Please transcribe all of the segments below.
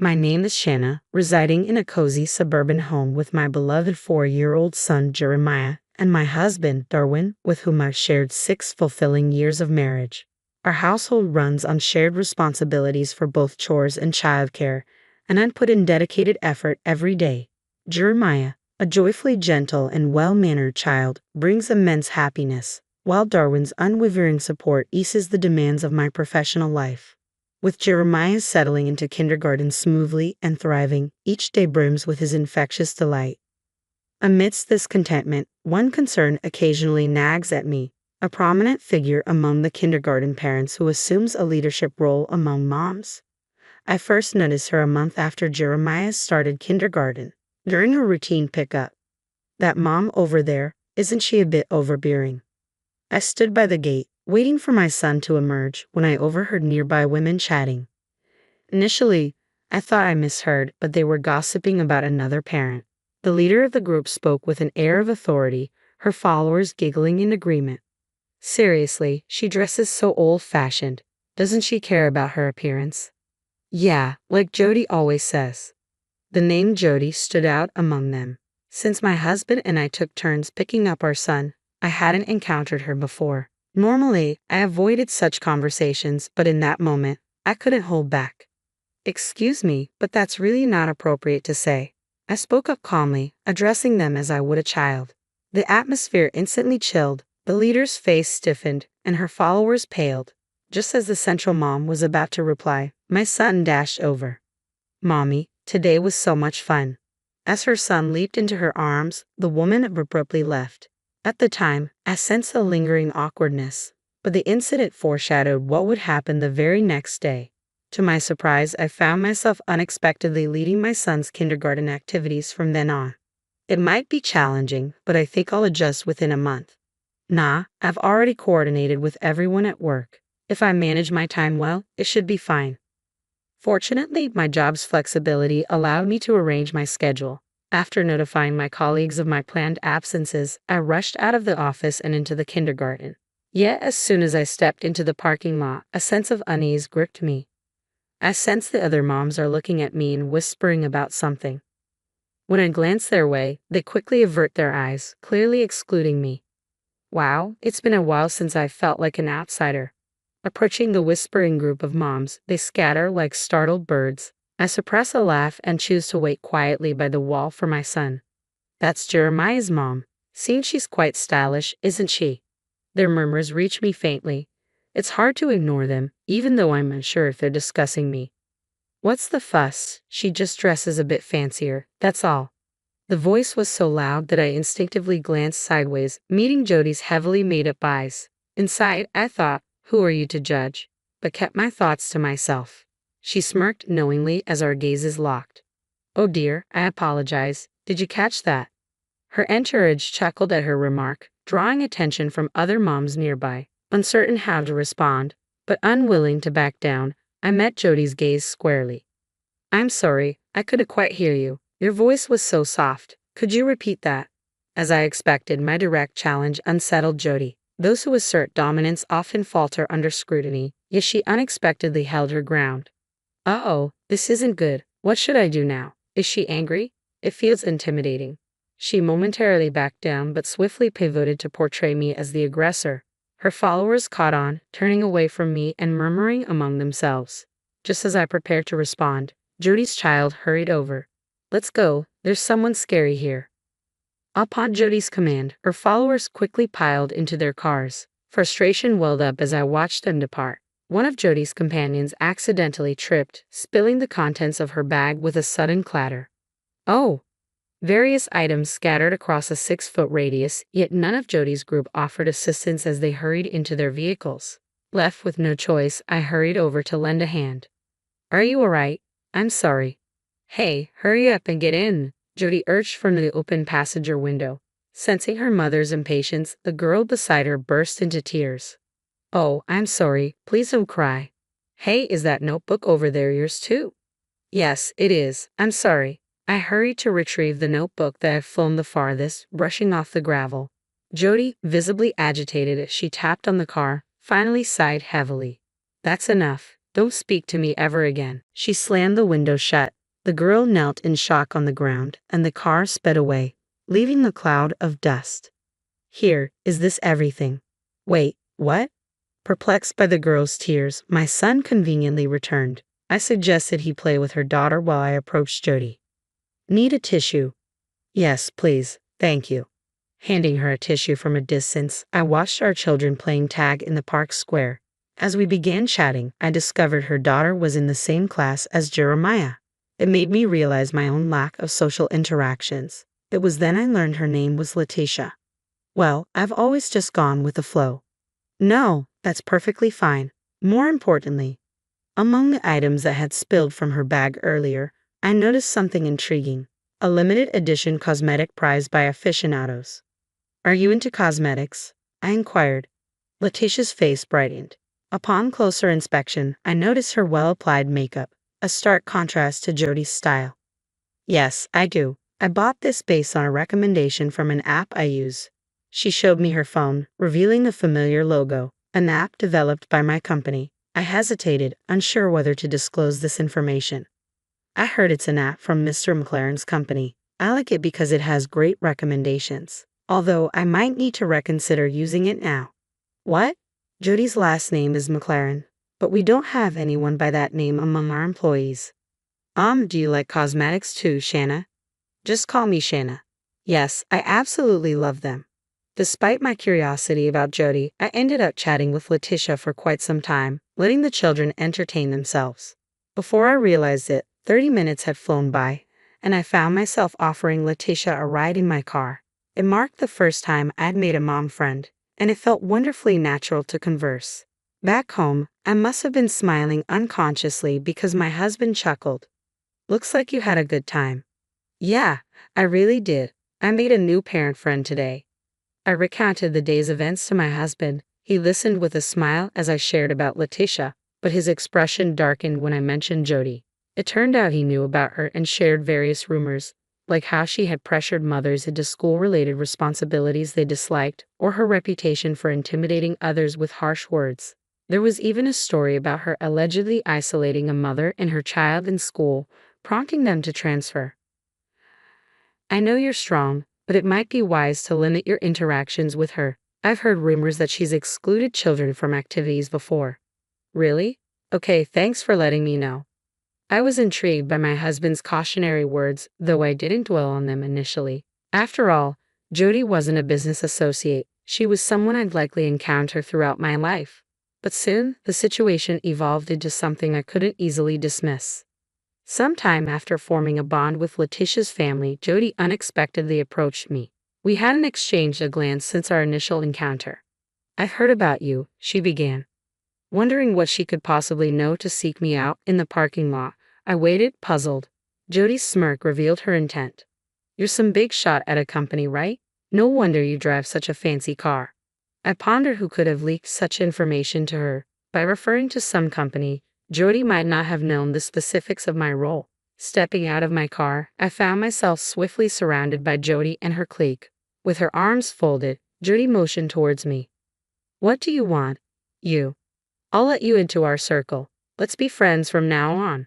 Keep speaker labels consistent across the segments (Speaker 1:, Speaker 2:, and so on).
Speaker 1: My name is Shanna, residing in a cozy suburban home with my beloved 4-year-old son Jeremiah and my husband Darwin, with whom I've shared 6 fulfilling years of marriage. Our household runs on shared responsibilities for both chores and childcare, and I put in dedicated effort every day. Jeremiah, a joyfully gentle and well-mannered child, brings immense happiness, while Darwin's unwavering support eases the demands of my professional life. With Jeremiah settling into kindergarten smoothly and thriving, each day brims with his infectious delight. Amidst this contentment, one concern occasionally nags at me, a prominent figure among the kindergarten parents who assumes a leadership role among moms. I first noticed her a month after Jeremiah started kindergarten, during her routine pickup. "That mom over there, isn't she a bit overbearing?" I stood by the gate, waiting for my son to emerge, when I overheard nearby women chatting. Initially, I thought I misheard, but they were gossiping about another parent. The leader of the group spoke with an air of authority, her followers giggling in agreement. "Seriously, she dresses so old-fashioned. Doesn't she care about her appearance?" "Yeah, like Jody always says." The name Jody stood out among them. Since my husband and I took turns picking up our son, I hadn't encountered her before. Normally, I avoided such conversations, but in that moment, I couldn't hold back. "Excuse me, but that's really not appropriate to say." I spoke up calmly, addressing them as I would a child. The atmosphere instantly chilled, the leader's face stiffened, and her followers paled. Just as the central mom was about to reply, my son dashed over. "Mommy, today was so much fun." As her son leaped into her arms, the woman abruptly left. At the time, I sensed a lingering awkwardness, but the incident foreshadowed what would happen the very next day. To my surprise, I found myself unexpectedly leading my son's kindergarten activities from then on. It might be challenging, but I think I'll adjust within a month. Nah, I've already coordinated with everyone at work. If I manage my time well, it should be fine. Fortunately, my job's flexibility allowed me to arrange my schedule. After notifying my colleagues of my planned absences, I rushed out of the office and into the kindergarten. Yet as soon as I stepped into the parking lot, a sense of unease gripped me. I sense the other moms are looking at me and whispering about something. When I glance their way, they quickly avert their eyes, clearly excluding me. Wow, it's been a while since I felt like an outsider. Approaching the whispering group of moms, they scatter like startled birds. I suppress a laugh and choose to wait quietly by the wall for my son. "That's Jeremiah's mom. Seems she's quite stylish, isn't she?" Their murmurs reach me faintly. It's hard to ignore them, even though I'm unsure if they're discussing me. "What's the fuss? She just dresses a bit fancier, that's all." The voice was so loud that I instinctively glanced sideways, meeting Jody's heavily made-up eyes. Inside, I thought, "Who are you to judge?" but kept my thoughts to myself. She smirked knowingly as our gazes locked. "Oh dear, I apologize. Did you catch that?" Her entourage chuckled at her remark, drawing attention from other moms nearby. Uncertain how to respond, but unwilling to back down, I met Jody's gaze squarely. "I'm sorry, I couldn't quite hear you. Your voice was so soft. Could you repeat that?" As I expected, my direct challenge unsettled Jody. Those who assert dominance often falter under scrutiny, yet she unexpectedly held her ground. "Uh-oh, this isn't good. What should I do now? Is she angry? It feels intimidating." She momentarily backed down but swiftly pivoted to portray me as the aggressor. Her followers caught on, turning away from me and murmuring among themselves. Just as I prepared to respond, Jody's child hurried over. "Let's go, there's someone scary here." Upon Jody's command, her followers quickly piled into their cars. Frustration welled up as I watched them depart. One of Jody's companions accidentally tripped, spilling the contents of her bag with a sudden clatter. "Oh!" Various items scattered across a 6-foot radius, yet none of Jody's group offered assistance as they hurried into their vehicles. Left with no choice, I hurried over to lend a hand. "Are you alright? I'm sorry." "Hey, hurry up and get in," Jody urged from the open passenger window. Sensing her mother's impatience, the girl beside her burst into tears. "Oh, I'm sorry. Please don't cry." "Hey, is that notebook over there yours too?" "Yes, it is. I'm sorry." I hurried to retrieve the notebook that had flown the farthest, brushing off the gravel. Jody, visibly agitated as she tapped on the car, finally sighed heavily. "That's enough. Don't speak to me ever again. She slammed the window shut. The girl knelt in shock on the ground, and the car sped away, leaving a cloud of dust. Here, is this everything? Wait, what? Perplexed by the girl's tears, my son conveniently returned. I suggested he play with her daughter while I approached Jody. Need a tissue? Yes, please, thank you. Handing her a tissue from a distance, I watched our children playing tag in the park square. As we began chatting, I discovered her daughter was in the same class as Jeremiah. It made me realize my own lack of social interactions. It was then I learned her name was Letitia. Well, I've always just gone with the flow. No, that's perfectly fine. More importantly, among the items that had spilled from her bag earlier, I noticed something intriguing. A limited edition cosmetic prized by aficionados. Are you into cosmetics? I inquired. Letitia's face brightened. Upon closer inspection, I noticed her well-applied makeup, a stark contrast to Jody's style. Yes, I do. I bought this based on a recommendation from an app I use. She showed me her phone, revealing the familiar logo, an app developed by my company. I hesitated, unsure whether to disclose this information. I heard it's an app from Mr. McLaren's company. I like it because it has great recommendations, although I might need to reconsider using it now. What? Jody's last name is McLaren, but we don't have anyone by that name among our employees. Do you like cosmetics too, Shanna? Just call me Shanna. Yes, I absolutely love them. Despite my curiosity about Jody, I ended up chatting with Letitia for quite some time, letting the children entertain themselves. Before I realized it, 30 minutes had flown by, and I found myself offering Letitia a ride in my car. It marked the first time I'd made a mom friend, and it felt wonderfully natural to converse. Back home, I must have been smiling unconsciously because my husband chuckled. Looks like you had a good time. Yeah, I really did. I made a new parent friend today. I recounted the day's events to my husband. He listened with a smile as I shared about Letitia, but his expression darkened when I mentioned Jody. It turned out he knew about her and shared various rumors, like how she had pressured mothers into school-related responsibilities they disliked, or her reputation for intimidating others with harsh words. There was even a story about her allegedly isolating a mother and her child in school, prompting them to transfer. I know you're strong, but it might be wise to limit your interactions with her. I've heard rumors that she's excluded children from activities before. Really? Okay, thanks for letting me know. I was intrigued by my husband's cautionary words, though I didn't dwell on them initially. After all, Jody wasn't a business associate. She was someone I'd likely encounter throughout my life. But soon, the situation evolved into something I couldn't easily dismiss. Sometime after forming a bond with Letitia's family, Jody unexpectedly approached me. We hadn't exchanged a glance since our initial encounter. I've heard about you, she began. Wondering what she could possibly know to seek me out in the parking lot, I waited, puzzled. Jody's smirk revealed her intent. You're some big shot at a company, right? No wonder you drive such a fancy car. I pondered who could have leaked such information to her. By referring to some company, Jody might not have known the specifics of my role. Stepping out of my car, I found myself swiftly surrounded by Jody and her clique. With her arms folded, Jody motioned towards me. What do you want? You. I'll let you into our circle. Let's be friends from now on.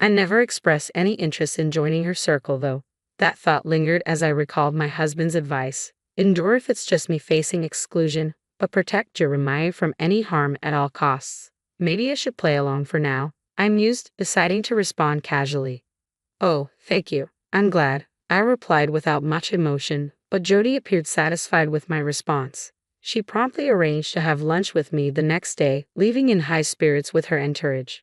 Speaker 1: I never expressed any interest in joining her circle, though. That thought lingered as I recalled my husband's advice. Endure if it's just me facing exclusion, but protect Jeremiah from any harm at all costs. Maybe I should play along for now, I mused, deciding to respond casually. Oh, thank you. I'm glad, I replied without much emotion, but Jody appeared satisfied with my response. She promptly arranged to have lunch with me the next day, leaving in high spirits with her entourage.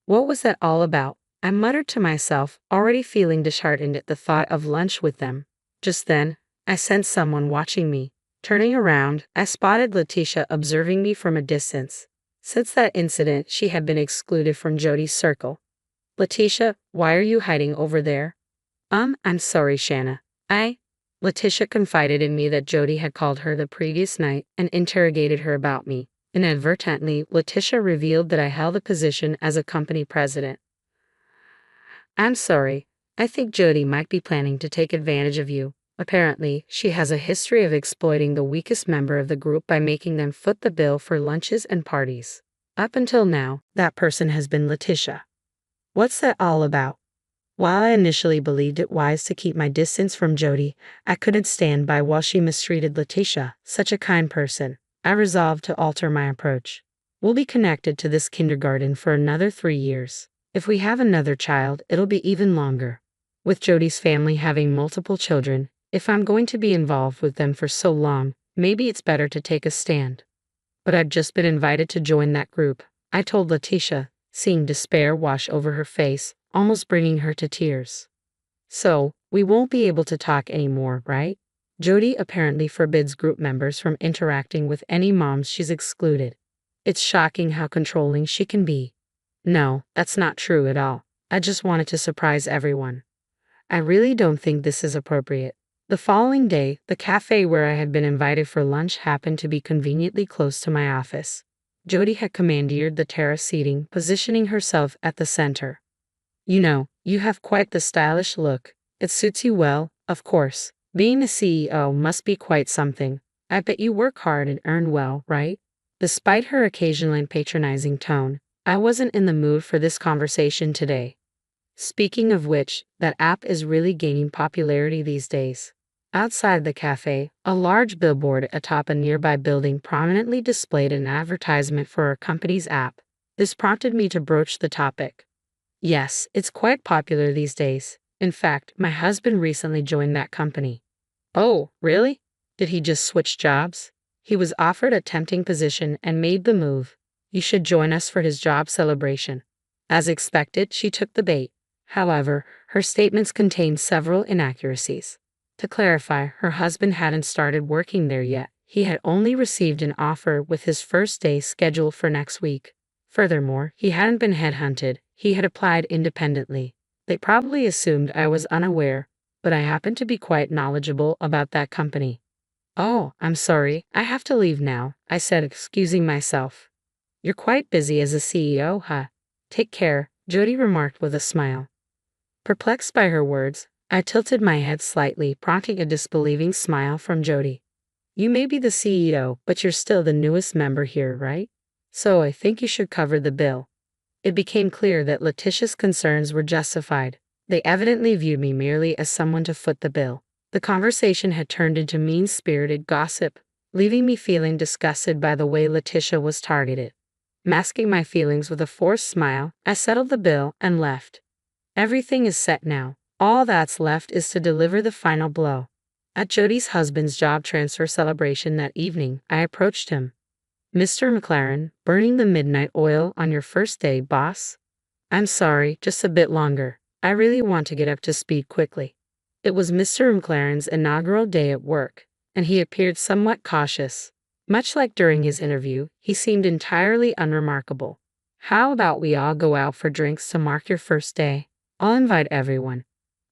Speaker 1: What was that all about? I muttered to myself, already feeling disheartened at the thought of lunch with them. Just then, I sensed someone watching me. Turning around, I spotted Letitia observing me from a distance. Since that incident, she had been excluded from Jody's circle. Letitia, why are you hiding over there? I'm sorry, Shanna. Letitia confided in me that Jody had called her the previous night and interrogated her about me. Inadvertently, Letitia revealed that I held a position as a company president. I'm sorry. I think Jody might be planning to take advantage of you. Apparently, she has a history of exploiting the weakest member of the group by making them foot the bill for lunches and parties. Up until now, that person has been Letitia. What's that all about? While I initially believed it wise to keep my distance from Jody, I couldn't stand by while she mistreated Letitia, such a kind person. I resolved to alter my approach. We'll be connected to this kindergarten for another 3 years. If we have another child, it'll be even longer. With Jody's family having multiple children, if I'm going to be involved with them for so long, maybe it's better to take a stand. But I've just been invited to join that group, I told Letitia, seeing despair wash over her face, almost bringing her to tears. So, we won't be able to talk anymore, right? Jody apparently forbids group members from interacting with any moms she's excluded. It's shocking how controlling she can be. No, that's not true at all. I just wanted to surprise everyone. I really don't think this is appropriate. The following day, the cafe where I had been invited for lunch happened to be conveniently close to my office. Jody had commandeered the terrace seating, positioning herself at the center. You know, you have quite the stylish look. It suits you well, of course. Being a CEO must be quite something. I bet you work hard and earn well, right? Despite her occasionally patronizing tone, I wasn't in the mood for this conversation today. Speaking of which, that app is really gaining popularity these days. Outside the cafe, a large billboard atop a nearby building prominently displayed an advertisement for our company's app. This prompted me to broach the topic. Yes, it's quite popular these days. In fact, my husband recently joined that company. Oh, really? Did he just switch jobs? He was offered a tempting position and made the move. You should join us for his job celebration. As expected, she took the bait. However, her statements contained several inaccuracies. To clarify, her husband hadn't started working there yet. He had only received an offer with his first day scheduled for next week. Furthermore, he hadn't been headhunted. He had applied independently. They probably assumed I was unaware, but I happen to be quite knowledgeable about that company. Oh, I'm sorry, I have to leave now, I said, excusing myself. You're quite busy as a CEO, huh? Take care, Jody remarked with a smile. Perplexed by her words, I tilted my head slightly, prompting a disbelieving smile from Jody. You may be the CEO, but you're still the newest member here, right? So I think you should cover the bill. It became clear that Letitia's concerns were justified. They evidently viewed me merely as someone to foot the bill. The conversation had turned into mean-spirited gossip, leaving me feeling disgusted by the way Letitia was targeted. Masking my feelings with a forced smile, I settled the bill and left. Everything is set now. All that's left is to deliver the final blow. At Jody's husband's job transfer celebration that evening, I approached him. Mr. McLaren, burning the midnight oil on your first day, boss? I'm sorry, just a bit longer. I really want to get up to speed quickly. It was Mr. McLaren's inaugural day at work, and he appeared somewhat cautious. Much like during his interview, he seemed entirely unremarkable. How about we all go out for drinks to mark your first day? I'll invite everyone.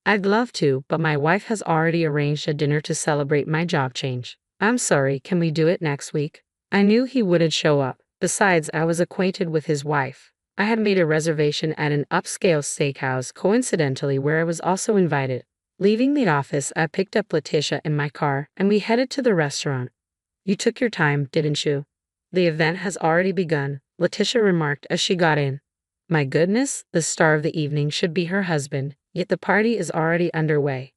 Speaker 1: I'd love to, but my wife has already arranged a dinner to celebrate my job change. I'm sorry, can we do it next week? I knew he wouldn't show up. Besides, I was acquainted with his wife. I had made a reservation at an upscale steakhouse, coincidentally, where I was also invited. Leaving the office, I picked up Letitia in my car, and we headed to the restaurant. You took your time, didn't you? The event has already begun, Letitia remarked as she got in. My goodness, the star of the evening should be her husband, yet the party is already underway.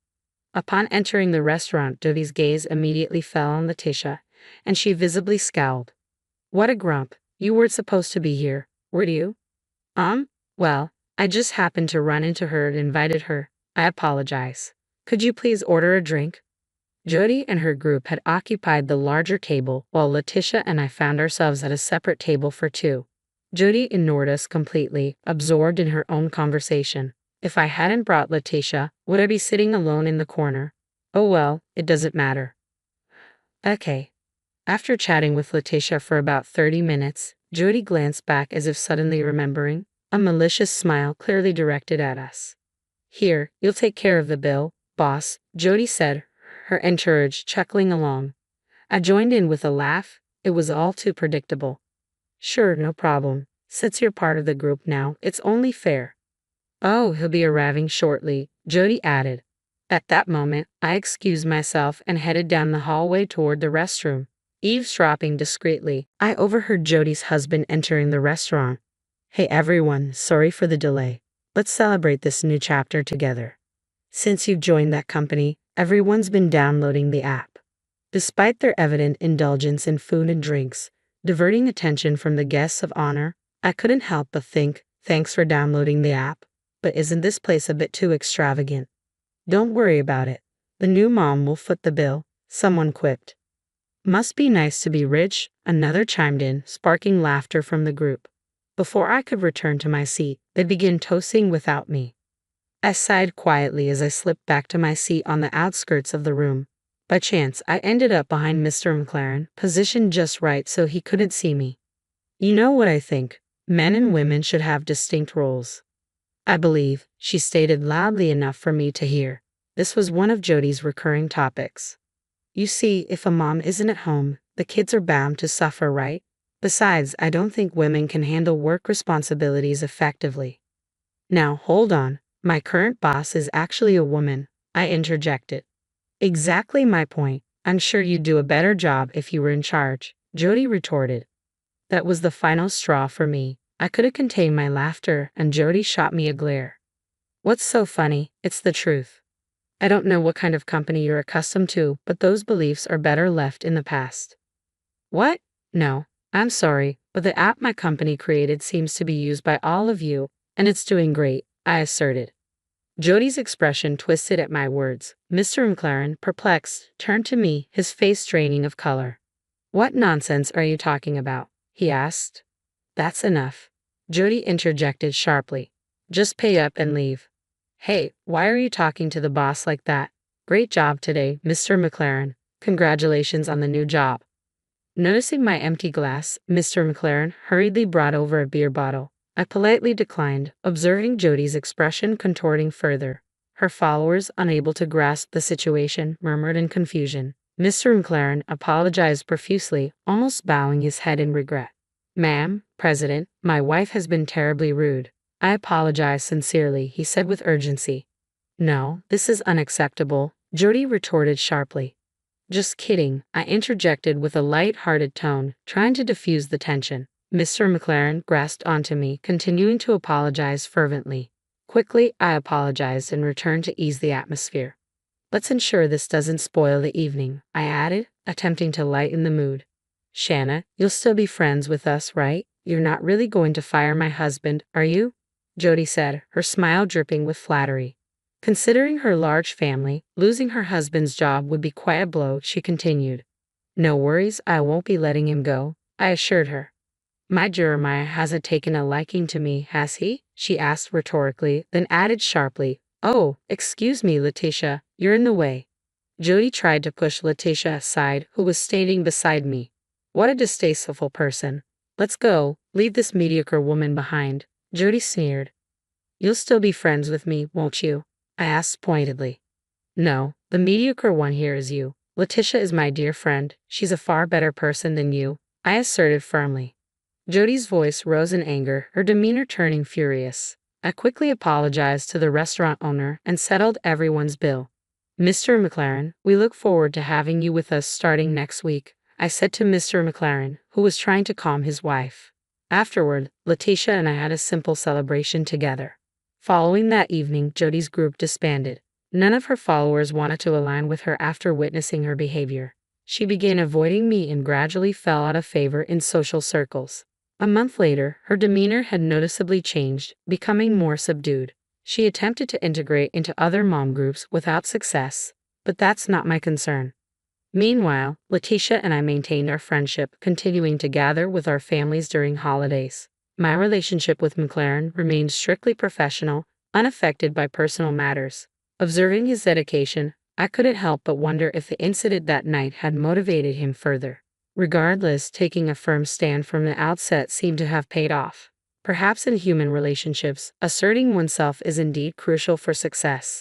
Speaker 1: Upon entering the restaurant, Jody's gaze immediately fell on Letitia, and she visibly scowled. What a grump. You weren't supposed to be here, were you? Well, I just happened to run into her and invited her. I apologize. Could you please order a drink? Jody and her group had occupied the larger table, while Letitia and I found ourselves at a separate table for two. Jody ignored us completely, absorbed in her own conversation. If I hadn't brought Letitia, would I be sitting alone in the corner? Oh well, it doesn't matter. Okay. After chatting with Letitia for about 30 minutes, Jody glanced back as if suddenly remembering, a malicious smile clearly directed at us. Here, you'll take care of the bill, boss, Jody said, her entourage chuckling along. I joined in with a laugh. It was all too predictable. Sure, no problem. Since you're part of the group now, it's only fair. Oh, he'll be arriving shortly, Jody added. At that moment, I excused myself and headed down the hallway toward the restroom. Eavesdropping discreetly, I overheard Jody's husband entering the restaurant. Hey everyone, sorry for the delay. Let's celebrate this new chapter together. Since you've joined that company, everyone's been downloading the app. Despite their evident indulgence in food and drinks, diverting attention from the guests of honor, I couldn't help but think, thanks for downloading the app, but isn't this place a bit too extravagant? Don't worry about it. The new mom will foot the bill, someone quipped. Must be nice to be rich, another chimed in, sparking laughter from the group. Before I could return to my seat, they began toasting without me. I sighed quietly as I slipped back to my seat on the outskirts of the room. By chance, I ended up behind Mr. McLaren, positioned just right so he couldn't see me. You know what I think? Men and women should have distinct roles. I believe, she stated loudly enough for me to hear. This was one of Jody's recurring topics. You see, if a mom isn't at home, the kids are bound to suffer, right? Besides, I don't think women can handle work responsibilities effectively. Now, hold on. My current boss is actually a woman, I interjected. Exactly my point. I'm sure you'd do a better job if you were in charge, Jody retorted. That was the final straw for me. I couldn't contain my laughter, and Jody shot me a glare. What's so funny? It's the truth. I don't know what kind of company you're accustomed to, but those beliefs are better left in the past. What? No, I'm sorry, but the app my company created seems to be used by all of you, and it's doing great, I asserted. Jody's expression twisted at my words. Mr. McLaren, perplexed, turned to me, his face draining of color. What nonsense are you talking about? He asked. That's enough. Jody interjected sharply. Just pay up and leave. Hey, why are you talking to the boss like that? Great job today, Mr. McLaren. Congratulations on the new job. Noticing my empty glass, Mr. McLaren hurriedly brought over a beer bottle. I politely declined, observing Jody's expression contorting further. Her followers, unable to grasp the situation, murmured in confusion. Mr. McLaren apologized profusely, almost bowing his head in regret. Ma'am, President, my wife has been terribly rude. I apologize sincerely, he said with urgency. No, this is unacceptable, Jody retorted sharply. Just kidding, I interjected with a light-hearted tone, trying to diffuse the tension. Mr. McLaren grasped onto me, continuing to apologize fervently. Quickly, I apologized and returned to ease the atmosphere. Let's ensure this doesn't spoil the evening, I added, attempting to lighten the mood. Shanna, you'll still be friends with us, right? You're not really going to fire my husband, are you? Jody said, her smile dripping with flattery. Considering her large family, losing her husband's job would be quite a blow, she continued. No worries, I won't be letting him go, I assured her. My Jeremiah hasn't taken a liking to me, has he? She asked rhetorically, then added sharply, Oh, excuse me, Letitia, you're in the way. Jody tried to push Letitia aside, who was standing beside me. What a distasteful person. Let's go, leave this mediocre woman behind, Jody sneered. You'll still be friends with me, won't you? I asked pointedly. No, the mediocre one here is you. Letitia is my dear friend, she's a far better person than you, I asserted firmly. Jody's voice rose in anger, her demeanor turning furious. I quickly apologized to the restaurant owner and settled everyone's bill. Mr. McLaren, we look forward to having you with us starting next week, I said to Mr. McLaren, who was trying to calm his wife. Afterward, Letitia and I had a simple celebration together. Following that evening, Jody's group disbanded. None of her followers wanted to align with her after witnessing her behavior. She began avoiding me and gradually fell out of favor in social circles. A month later, her demeanor had noticeably changed, becoming more subdued. She attempted to integrate into other mom groups without success, but that's not my concern. Meanwhile, Letitia and I maintained our friendship, continuing to gather with our families during holidays. My relationship with McLaren remained strictly professional, unaffected by personal matters. Observing his dedication, I couldn't help but wonder if the incident that night had motivated him further. Regardless, taking a firm stand from the outset seemed to have paid off. Perhaps in human relationships, asserting oneself is indeed crucial for success.